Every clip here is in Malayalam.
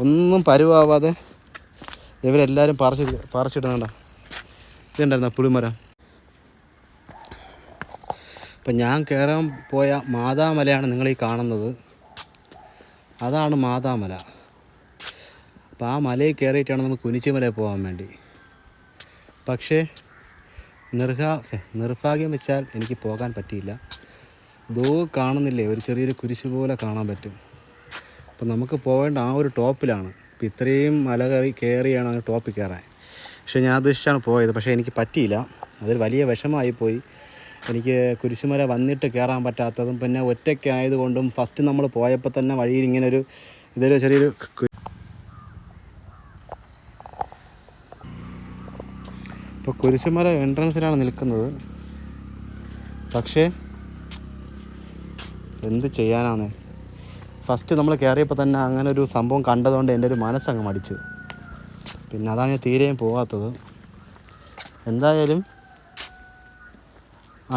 ഒന്നും പരുവാവാതെ ഇവരെല്ലാവരും പറിച്ചിടുന്നുണ്ട. ഇതുണ്ടായിരുന്ന പുളിമരം. ഇപ്പം ഞാൻ കയറാൻ പോയ മാതാമലയാണ് നിങ്ങളീ കാണുന്നത്. അതാണ് മാതാമല. അപ്പോൾ ആ മലയിൽ കയറിയിട്ടാണ് നമുക്ക് കുനിച്ചിമലയിൽ പോകാൻ വേണ്ടി. പക്ഷേ നിർഭാഗ്യം വെച്ചാൽ എനിക്ക് പോകാൻ പറ്റിയില്ല. ദോ കാണുന്നില്ലേ, ഒരു ചെറിയൊരു കുരിശ് പോലെ കാണാൻ പറ്റും. അപ്പോൾ നമുക്ക് പോകേണ്ട ആ ഒരു ടോപ്പിലാണ്. ഇപ്പോൾ ഇത്രയും മല കയറിയാണ് അങ്ങ് ടോപ്പിൽ കയറാൻ. പക്ഷേ ഞാൻ ഉദ്ദേശിച്ചാണ് പോയത്. പക്ഷേ എനിക്ക് പറ്റിയില്ല. അതൊരു വലിയ വിഷമമായിപ്പോയി. എനിക്ക് കുരിശുമല വന്നിട്ട് കയറാൻ പറ്റാത്തതും പിന്നെ ഒറ്റയ്ക്കായതുകൊണ്ടും ഫസ്റ്റ് നമ്മൾ പോയപ്പോൾ തന്നെ വഴിയിൽ ഇങ്ങനൊരു ഇതൊരു ചെറിയൊരു ഇപ്പോൾ കുരിശുമല എൻട്രൻസിലാണ് നിൽക്കുന്നത്. പക്ഷേ എന്ത് ചെയ്യാനാണ്, ഫസ്റ്റ് നമ്മൾ കയറിയപ്പോൾ തന്നെ അങ്ങനെ ഒരു സംഭവം കണ്ടതുകൊണ്ട് എൻ്റെ ഒരു മനസ്സങ്ങ് മടിച്ചു. പിന്നെ അതാണ് ഞാൻ തീരെയും പോകാത്തത്. എന്തായാലും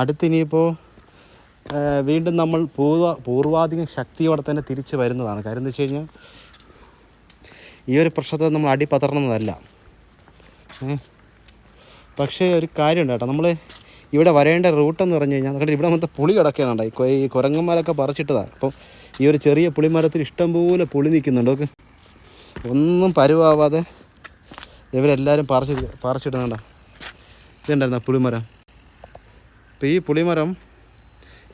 അടുത്തിനിയിപ്പോൾ വീണ്ടും നമ്മൾ പൂർവാധികം ശക്തിയോടെ തന്നെ തിരിച്ച് വരുന്നതാണ്. കാര്യം എന്ന് വെച്ച് കഴിഞ്ഞാൽ ഈ ഒരു പ്രശ്നത്തെ നമ്മൾ അടിപതർന്നതല്ല. പക്ഷേ ഒരു കാര്യമുണ്ട് കേട്ടോ, നമ്മൾ ഇവിടെ വരേണ്ട റൂട്ടെന്ന് പറഞ്ഞു കഴിഞ്ഞാൽ അതുകൊണ്ട് ഇവിടെ മൊത്തം പുളി കിടക്കുന്നുണ്ട്. ഈ കുരങ്ങന്മാരൊക്കെ പറിച്ചിട്ടതാണ്. അപ്പോൾ ഈ ഒരു ചെറിയ പുളിമരത്തിൽ ഇഷ്ടംപോലെ പുളി നിൽക്കുന്നുണ്ട്. ഓക്കെ, ഒന്നും പരുവാവാതെ ഇവരെല്ലാവരും പറിച്ചിടുന്നുണ്ട്. ഇതുണ്ടായിരുന്ന പുളിമരം. അപ്പോൾ ഈ പുളിമരം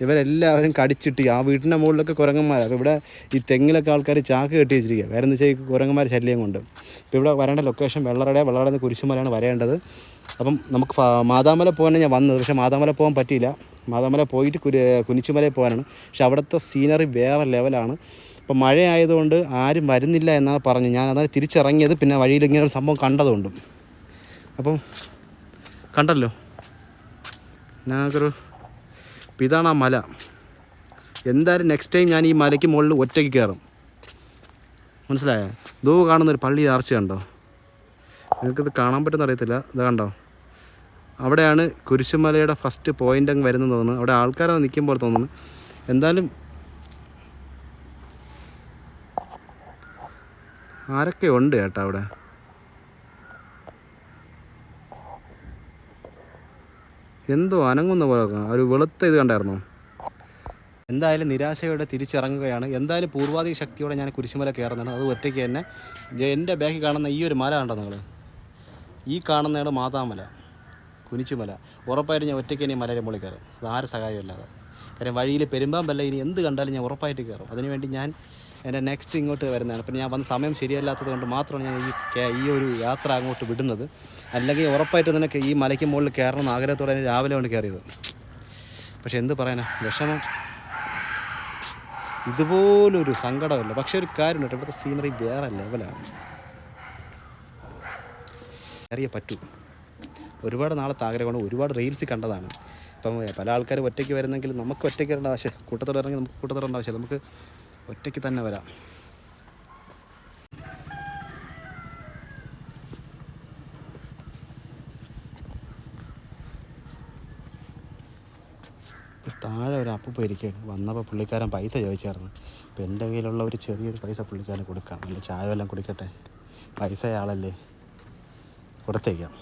ഇവരെല്ലാവരും കടിച്ചിട്ട് ആ വീട്ടിൻ്റെ മുകളിലൊക്കെ കുരങ്ങന്മാർ. അപ്പോൾ ഇവിടെ ഈ തെങ്ങിലൊക്കെ ആൾക്കാർ ചാക്ക് കെട്ടി വെച്ചിരിക്കുക. വേറെ എന്ന് വെച്ചാൽ ഈ കുരങ്ങന്മാർ ശല്യം കൊണ്ട്. ഇപ്പോൾ ഇവിടെ വരേണ്ട ലൊക്കേഷൻ വെള്ളറയുടെ കുരിശുമലയാണ് വരേണ്ടത്. അപ്പം നമുക്ക് മാതാമല പോകാനാണ് ഞാൻ വന്നത്. പക്ഷേ മാതാമല പോകാൻ പറ്റിയില്ല. മാതാമല പോയിട്ട് കുനിച്ചുമലയിൽ പോകാനാണ്. പക്ഷെ അവിടുത്തെ സീനറി വേറെ ലെവലാണ്. അപ്പം മഴ ആയതുകൊണ്ട് ആരും വരുന്നില്ല എന്നാണ് പറഞ്ഞത്. ഞാൻ അതാണ് തിരിച്ചിറങ്ങിയത്. പിന്നെ വഴിയിൽ ഇങ്ങനെ ഒരു സംഭവം കണ്ടതുകൊണ്ടും. അപ്പം കണ്ടല്ലോ ഞങ്ങൾക്കൊരു ഇതാണ് ആ മല. എന്തായാലും നെക്സ്റ്റ് ടൈം ഞാൻ ഈ മലയ്ക്ക് മുകളിൽ ഒറ്റയ്ക്ക് കയറും. മനസ്സിലായോ? ദോ കാണുന്നൊരു പള്ളി ആർച്ച കണ്ടോ? നിങ്ങൾക്കിത് കാണാൻ പറ്റുന്ന അറിയത്തില്ല. ഇത് കണ്ടോ? അവിടെയാണ് കുരിശുമലയുടെ ഫസ്റ്റ് പോയിൻ്റ് അങ്ങ് വരുന്നത് തോന്നുന്നു. അവിടെ ആൾക്കാരത് നിൽക്കുമ്പോൾ തോന്നുന്നു. എന്തായാലും ആരൊക്കെ ഉണ്ട് ചേട്ടാ അവിടെ. എന്തോ അനങ്ങുന്ന പോലെ ഒരു വെളുത്ത ഇത് കണ്ടായിരുന്നോ? എന്തായാലും നിരാശയോടെ തിരിച്ചിറങ്ങുകയാണ്. എന്തായാലും പൂർവാധിക ശക്തിയോടെ ഞാൻ കുരിശുമല കയറുന്നതാണ്. അത് ഒറ്റയ്ക്ക് തന്നെ. എൻ്റെ ബാക്കിൽ കാണുന്ന ഈ ഒരു മല കണ്ടോ നിങ്ങൾ? ഈ കാണുന്നതാണ് മാതാമല, കുനിച്ചുമല. ഉറപ്പായിട്ട് ഞാൻ ഒറ്റയ്ക്ക് തന്നെ മലയുടെ മുകളിൽ കയറും. അത് ആരും സഹായമല്ലാതെ. കാര്യം വഴിയിൽ പെരുമ്പാമ്പല്ല, ഇനി എന്ത് കണ്ടാലും ഞാൻ ഉറപ്പായിട്ട് കയറും. അതിനുവേണ്ടി ഞാൻ എൻ്റെ നെക്സ്റ്റ് ഇങ്ങോട്ട് വരുന്നതാണ്. പിന്നെ ഞാൻ വന്ന സമയം ശരിയല്ലാത്തത് കൊണ്ട് മാത്രമാണ് ഞാൻ ഈ ഒരു യാത്ര അങ്ങോട്ട് വിടുന്നത്. അല്ലെങ്കിൽ ഉറപ്പായിട്ട് നിനക്ക് ഈ മലയ്ക്ക് മുകളിൽ കയറണം എന്ന് ആഗ്രഹത്തോടെ ഞാൻ രാവിലെ കൊണ്ട് കയറിയത്. പക്ഷെ എന്ത് പറയാനാ, വിഷമം. ഇതുപോലൊരു സങ്കടമല്ല. പക്ഷെ ഒരു കാര്യം കേട്ടോ, ഇവിടുത്തെ സീനറി വേറെ ലെവലാണ്. അറിയാൻ പറ്റൂ. ഒരുപാട് നാളത്തെ ആഗ്രഹമാണ്. ഒരുപാട് റീൽസ് കണ്ടതാണ്. ഇപ്പം പല ആൾക്കാരും ഒറ്റയ്ക്ക് വരുന്നെങ്കിൽ നമുക്ക് ഒറ്റയ്ക്ക് വരേണ്ട ആവശ്യം, കൂട്ടത്തോടെ ഇറങ്ങി നമുക്ക് കൂട്ടത്തോടെ വരേണ്ട ആവശ്യം, നമുക്ക് ഒറ്റയ്ക്ക് തന്നെ വരാം. താഴെ ഒരു അപ്പൂപ്പ ഇരിക്കുകയാണ്. വന്നപ്പോൾ പുള്ളിക്കാരൻ പൈസ ചോദിച്ചായിരുന്നു. അപ്പോൾ എൻ്റെ കയ്യിലുള്ള ഒരു ചെറിയൊരു പൈസ പുള്ളിക്കാരന് കൊടുക്കാം. അല്ല ചായ എല്ലാം കുടിക്കട്ടെ, പൈസ ആളല്ലേ, കൊടുത്തേക്കാം.